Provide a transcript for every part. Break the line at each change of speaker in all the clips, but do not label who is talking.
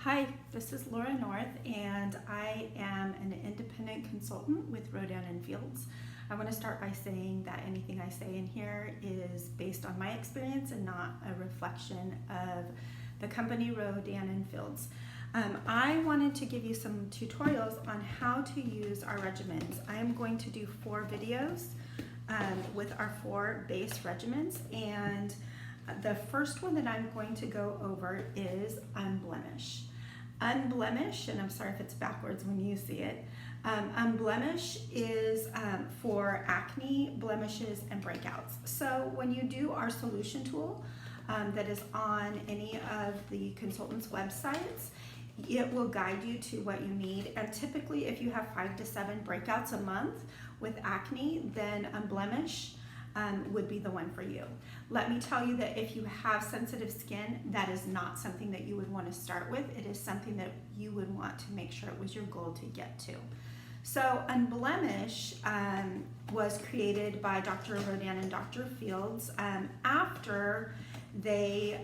Hi, this is Laura North, and I am an independent consultant with Rodan and Fields. I want to start by saying that anything I say in here is based on my experience and not a reflection of the company Rodan and Fields. I wanted to give you some tutorials on how to use our regimens. I am going to do 4 videos with our 4 base regimens, and the first one that I'm going to go over is Unblemish. Unblemish, and I'm sorry if it's backwards when you see it, Unblemish is for acne, blemishes, and breakouts. So when you do our solution tool that is on any of the consultants' websites, it will guide you to what you need. And typically if you have 5 to 7 breakouts a month with acne, then Unblemish would be the one for you. Let me tell you that if you have sensitive skin, that is not something that you would want to start with. It is something that you would want to make sure it was your goal to get to. So Unblemish was created by Dr. Rodan and Dr. Fields after they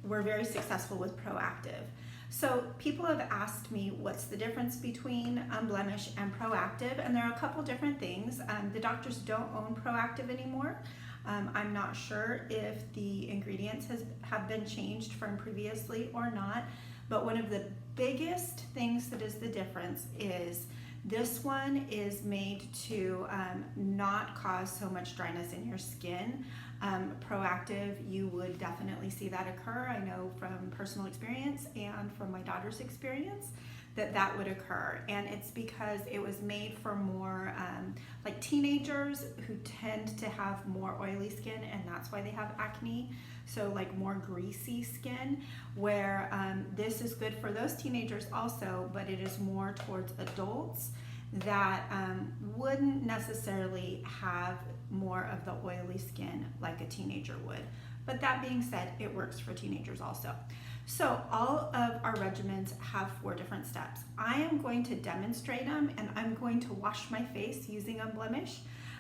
were very successful with Proactive. So people have asked me what's the difference between Unblemish and Proactive, and there are a couple different things. The doctors don't own Proactive anymore. I'm not sure if the ingredients have been changed from previously or not, but one of the biggest things that is the difference is this one is made to not cause so much dryness in your skin. Proactive, you would definitely see that occur. I know from personal experience and from my daughter's experience that would occur, and it's because it was made for more like teenagers who tend to have more oily skin, and that's why they have acne. So like more greasy skin, where this is good for those teenagers also, but it is more towards adults that wouldn't necessarily have more of the oily skin like a teenager would. But that being said, it works for teenagers also. So all of our regimens have 4 different steps. I am going to demonstrate them, and I'm going to wash my face using Unblemish.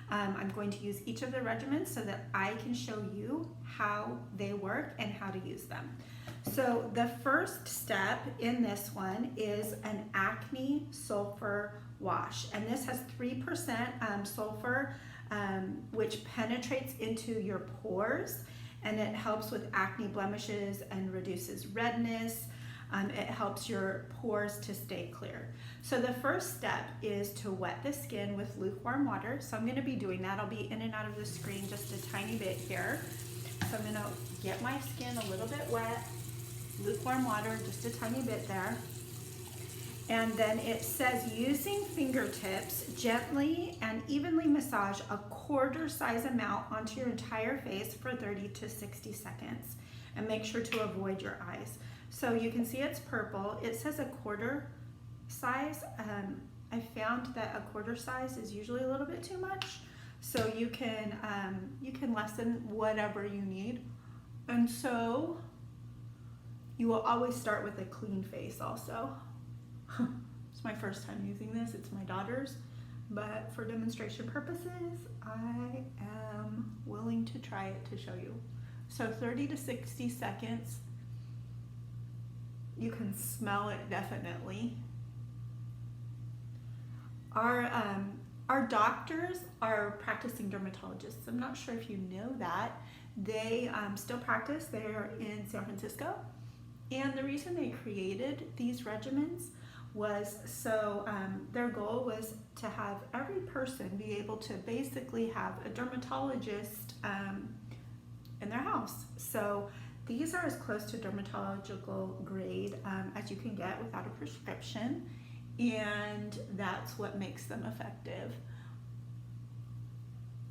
I'm going to use each of the regimens so that I can show you how they work and how to use them. So the first step in this one is an acne sulfur wash, and this has 3% sulfur, which penetrates into your pores, and it helps with acne, blemishes, and reduces redness. It helps your pores to stay clear. So the first step is to wet the skin with lukewarm water. So I'm going to be doing that. I'll be in and out of the screen just a tiny bit here. So I'm going to get my skin a little bit wet, lukewarm water, just a tiny bit there. And then it says using fingertips, gently and evenly massage a quarter size amount onto your entire face for 30 to 60 seconds. And make sure to avoid your eyes. So you can see it's purple. It says a quarter size. I found that a quarter size is usually a little bit too much. So you can lessen whatever you need. And so you will always start with a clean face also. It's my first time using this. It's my daughter's, but for demonstration purposes, I am willing to try it to show you. So 30 to 60 seconds. You can smell it definitely. Our doctors are practicing dermatologists. I'm not sure if you know that. They still practice. They're in San Francisco. And the reason they created these regimens was so their goal was to have every person be able to basically have a dermatologist in their house. So these are as close to dermatological grade as you can get without a prescription, and that's what makes them effective.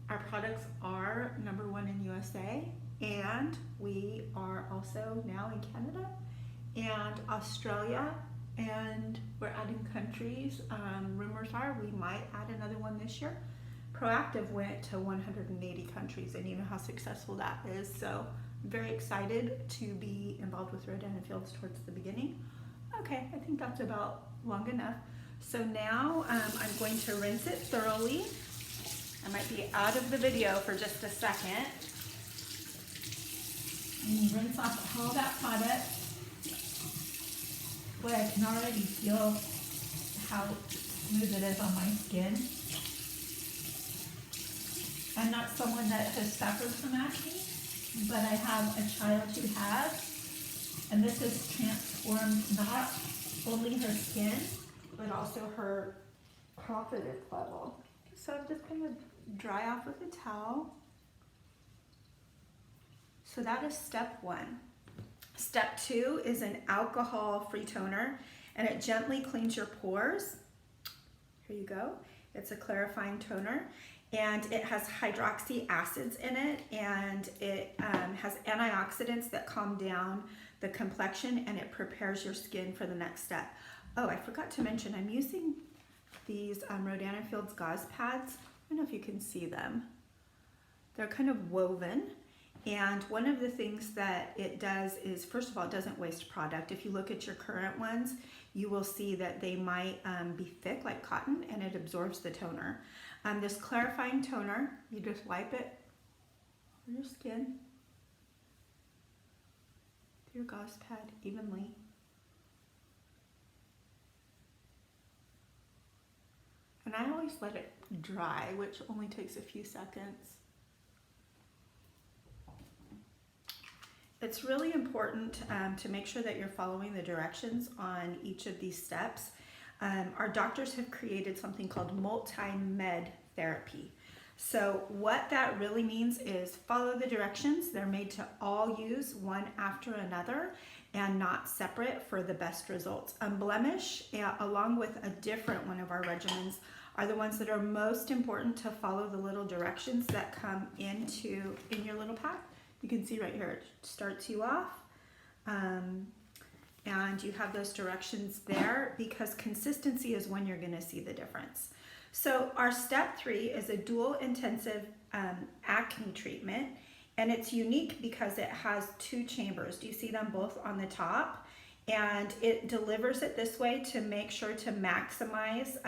Our products are #1 in USA, and we are also now in Canada and Australia, and we're adding countries. Rumors are we might add another one this year. Proactive went to 180 countries, and you know how successful that is. So I'm very excited to be involved with Rodan and Fields towards the beginning. Okay, I think that's about long enough. So now I'm going to rinse it thoroughly. I might be out of the video for just a second. And rinse off all that product.
Boy, I can already feel how smooth it is on my skin. I'm not someone that has suffered from acne, but I have a child who has, and this has transformed not only her skin, but also her confidence level.
So I'm just going to dry off with a towel. So that is step 1. Step 2 is an alcohol-free toner, and it gently cleans your pores. Here you go. It's a clarifying toner, and it has hydroxy acids in it, and it has antioxidants that calm down the complexion, and it prepares your skin for the next step. Oh, I forgot to mention, I'm using these Rodan & Fields gauze pads. I don't know if you can see them. They're kind of woven, and one of the things that it does is, first of all, it doesn't waste product. If you look at your current ones, you will see that they might be thick like cotton, and it absorbs the toner. This clarifying toner, you just wipe it on your skin, your gauze pad evenly. And I always let it dry, which only takes a few seconds. It's really important to make sure that you're following the directions on each of these steps. Our doctors have created something called multi-med therapy. So what that really means is follow the directions. They're made to all use one after another and not separate for the best results. Unblemish, along with a different one of our regimens, are the ones that are most important to follow the little directions that come in your little pack. You can see right here, it starts you off. And you have those directions there because consistency is when you're gonna see the difference. So our step 3 is a dual intensive acne treatment, and it's unique because it has 2 chambers. Do you see them both on the top? And it delivers it this way to make sure to maximize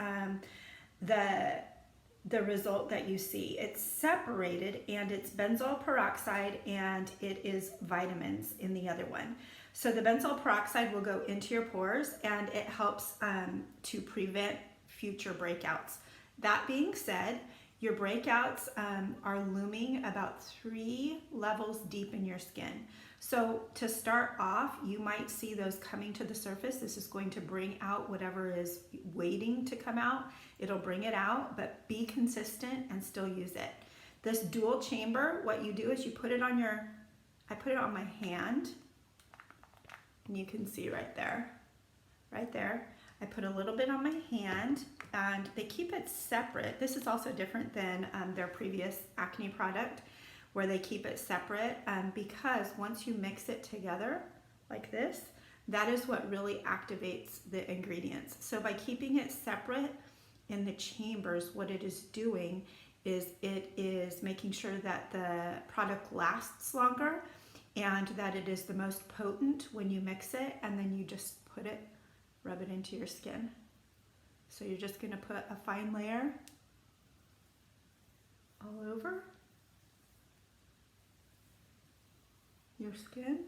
the result that you see. It's separated, and it's benzoyl peroxide, and it is vitamins in the other one. So the benzoyl peroxide will go into your pores, and it helps to prevent future breakouts. That being said, your breakouts are looming about 3 levels deep in your skin. So to start off, you might see those coming to the surface. This is going to bring out whatever is waiting to come out. It'll bring it out, but be consistent and still use it. This dual chamber, what you do is you put it on I put it on my hand, and you can see right there. I put a little bit on my hand, and they keep it separate. This is also different than their previous acne product, where they keep it separate because once you mix it together like this, that is what really activates the ingredients. So by keeping it separate in the chambers, what it is doing is it is making sure that the product lasts longer and that it is the most potent when you mix it, and then you just rub it into your skin. So you're just gonna put a fine layer all over your skin.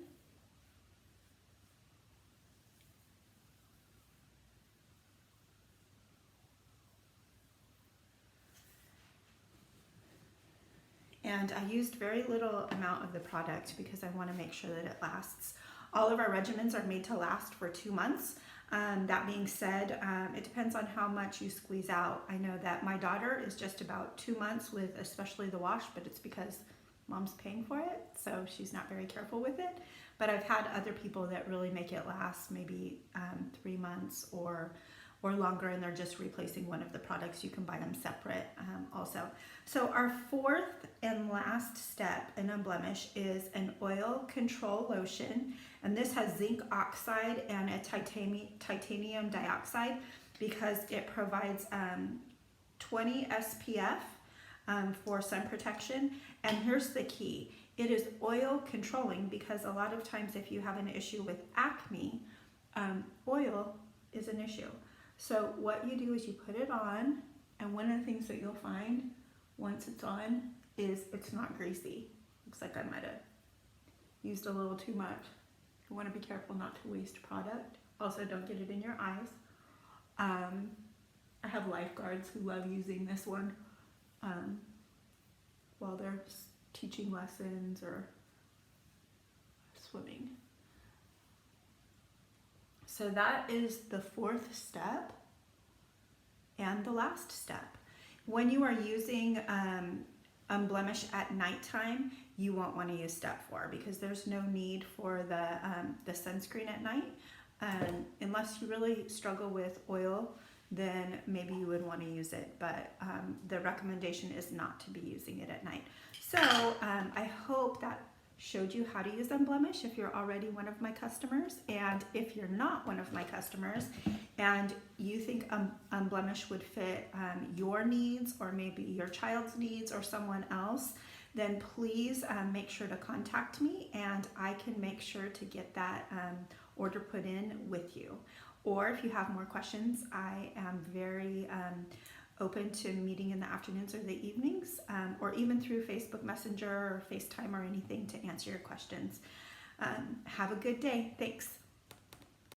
And I used very little amount of the product because I want to make sure that it lasts. All of our regimens are made to last for 2 months. That being said, it depends on how much you squeeze out. I know that my daughter is just about 2 months with especially the wash, but it's because mom's paying for it, so she's not very careful with it. But I've had other people that really make it last maybe 3 months or longer, and they're just replacing one of the products. You can buy them separate also. So our 4th and last step in Unblemish is an oil control lotion, and this has zinc oxide and a titanium dioxide because it provides 20 SPF for sun protection. And here's the key: it is oil controlling because a lot of times if you have an issue with acne, oil is an issue. So what you do is you put it on, and one of the things that you'll find once it's on is it's not greasy. Looks like I might have used a little too much. You want to be careful not to waste product. Also, don't get it in your eyes. I have lifeguards who love using this one while they're teaching lessons or swimming. So that is the fourth step and the last step. When you are using Unblemish at nighttime, you won't want to use step 4 because there's no need for the sunscreen at night. Unless you really struggle with oil, then maybe you would want to use it, but the recommendation is not to be using it at night. So I hope that showed you how to use Unblemish if you're already one of my customers. And if you're not one of my customers and you think Unblemish would fit your needs or maybe your child's needs or someone else, then please make sure to contact me and I can make sure to get that order put in with you. Or if you have more questions, I am very open to meeting in the afternoons or the evenings, or even through Facebook Messenger or FaceTime or anything to answer your questions. Have a good day. Thanks.